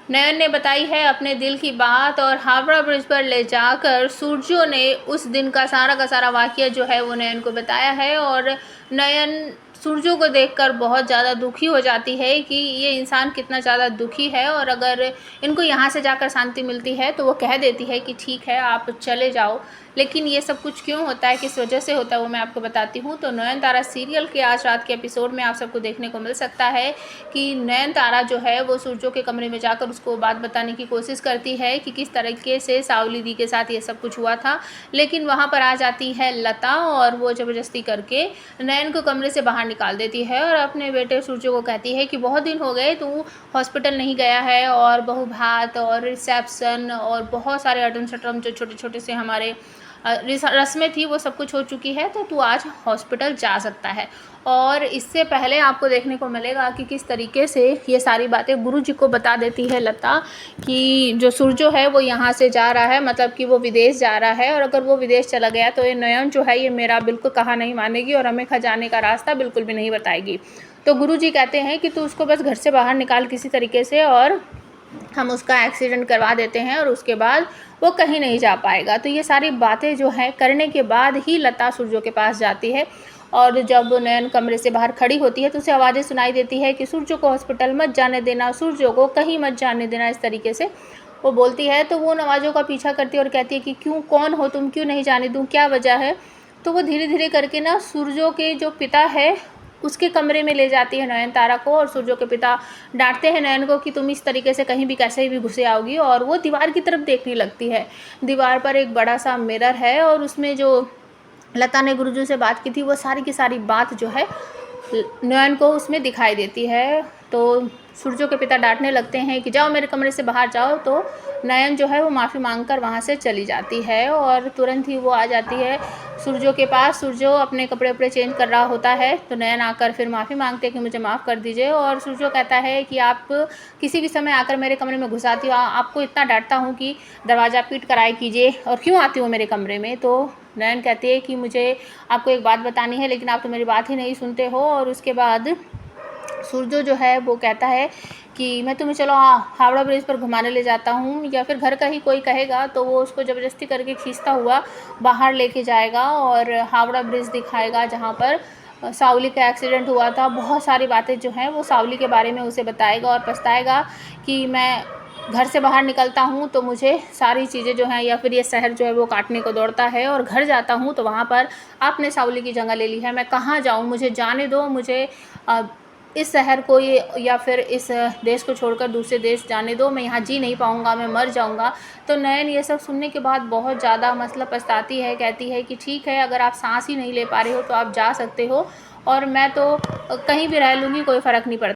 नयन ने बताई है अपने दिल की बात और हावड़ा ब्रिज पर ले जाकर सूर्यो ने उस दिन का सारा वाकया जो है वो नयन को बताया है। और नयन सूर्यो को देखकर बहुत ज़्यादा दुखी हो जाती है कि ये इंसान कितना ज़्यादा दुखी है, और अगर इनको यहाँ से जाकर शांति मिलती है तो वो कह देती है कि ठीक है आप चले जाओ। लेकिन ये सब कुछ क्यों होता है, किस वजह से होता है, वो मैं आपको बताती हूँ। तो नयनतारा सीरियल के आज रात के एपिसोड में आप सबको देखने को मिल सकता है कि नयनतारा जो है वो सूर्यो के कमरे में जाकर उसको बात बताने की कोशिश करती है कि किस तरीके से सावली दी के साथ ये सब कुछ हुआ था। लेकिन वहाँ पर आ जाती है लता और वो ज़बरदस्ती करके नयन को कमरे से बाहर निकाल देती है और अपने बेटे सूर्यो को कहती है कि बहुत दिन हो गए तू हॉस्पिटल नहीं गया है, और बहुभात और रिसेप्शन और बहुत सारे अटम शटम जो छोटे छोटे से हमारे रस्में थी वो सब कुछ हो चुकी है, तो तू आज हॉस्पिटल जा सकता है। और इससे पहले आपको देखने को मिलेगा कि किस तरीके से ये सारी बातें गुरुजी को बता देती है लता कि जो सूर्यो है वो यहाँ से जा रहा है, मतलब कि वो विदेश जा रहा है, और अगर वो विदेश चला गया तो ये नयन जो है ये मेरा बिल्कुल कहा नहीं मानेगी और हमें खजाने का रास्ता बिल्कुल भी नहीं बताएगी। तो गुरुजी कहते हैं कि तू उसको बस घर से बाहर निकाल किसी तरीके से, और हम उसका एक्सीडेंट करवा देते हैं और उसके बाद वो कहीं नहीं जा पाएगा। तो ये सारी बातें जो है करने के बाद ही लता सूर्यो के पास जाती है, और जब नयन कमरे से बाहर खड़ी होती है तो उसे आवाज़ें सुनाई देती है कि सूर्यो को हॉस्पिटल मत जाने देना, सूर्यो को कहीं मत जाने देना, इस तरीके से वो बोलती है। तो वो उन आवाज़ों का पीछा करती है और कहती है कि क्यों, कौन हो तुम, क्यों नहीं जाने दूँ, क्या वजह है। तो वो धीरे धीरे करके ना सूर्यो के जो पिता है उसके कमरे में ले जाती है नयनतारा को, और सूर्यो के पिता डांटते हैं नयन को कि तुम इस तरीके से कहीं भी कैसे भी घुसे आओगी, और वो दीवार की तरफ देखने लगती है। दीवार पर एक बड़ा सा मिरर है और उसमें जो लता ने गुरुजी से बात की थी वो सारी की सारी बात जो है नयन को उसमें दिखाई देती है। तो सूर्यो के पिता डांटने लगते हैं कि जाओ मेरे कमरे से बाहर जाओ। तो नयन जो है वो माफ़ी मांगकर वहाँ से चली जाती है और तुरंत ही वो आ जाती है सूर्यो के पास। सूर्यो अपने कपड़े वपड़े चेंज कर रहा होता है तो नयन आकर फिर माफ़ी मांगते हैं कि मुझे माफ़ कर दीजिए, और सूर्यो कहता है कि आप किसी भी समय आकर मेरे कमरे में घुस आती हो, आपको इतना डांटता हूँ कि दरवाज़ा पीट कर आए कीजिए और क्यों आती हो मेरे कमरे में। तो नयन कहती है कि मुझे आपको एक बात बतानी है लेकिन आप तो मेरी बात ही नहीं सुनते हो। और उसके बाद सूर्यो जो है वो कहता है कि मैं तुम्हें चलो हावड़ा ब्रिज पर घुमाने ले जाता हूँ, या फिर घर का ही कोई कहेगा तो वो उसको ज़बरदस्ती करके खींचता हुआ बाहर लेके जाएगा और हावड़ा ब्रिज दिखाएगा जहाँ पर सावली का एक्सीडेंट हुआ था। बहुत सारी बातें जो हैं वो सावली के बारे में उसे बताएगा और पछताएगा कि मैं घर से बाहर निकलता हूँ तो मुझे सारी चीज़ें जो हैं, या फिर ये शहर जो है वो काटने को दौड़ता है, और घर जाता हूँ तो वहाँ पर आपने सावली की जगह ले ली है, मैं कहाँ जाऊँ, मुझे जाने दो, मुझे इस शहर को या फिर इस देश को छोड़कर दूसरे देश जाने दो, मैं यहाँ जी नहीं पाऊँगा, मैं मर जाऊँगा। तो नयन ये सब सुनने के बाद बहुत ज़्यादा मतलब पछताती है, कहती है कि ठीक है अगर आप सांस ही नहीं ले पा रहे हो तो आप जा सकते हो, और मैं तो कहीं भी रह लूँगी, कोई फ़र्क नहीं पड़ता।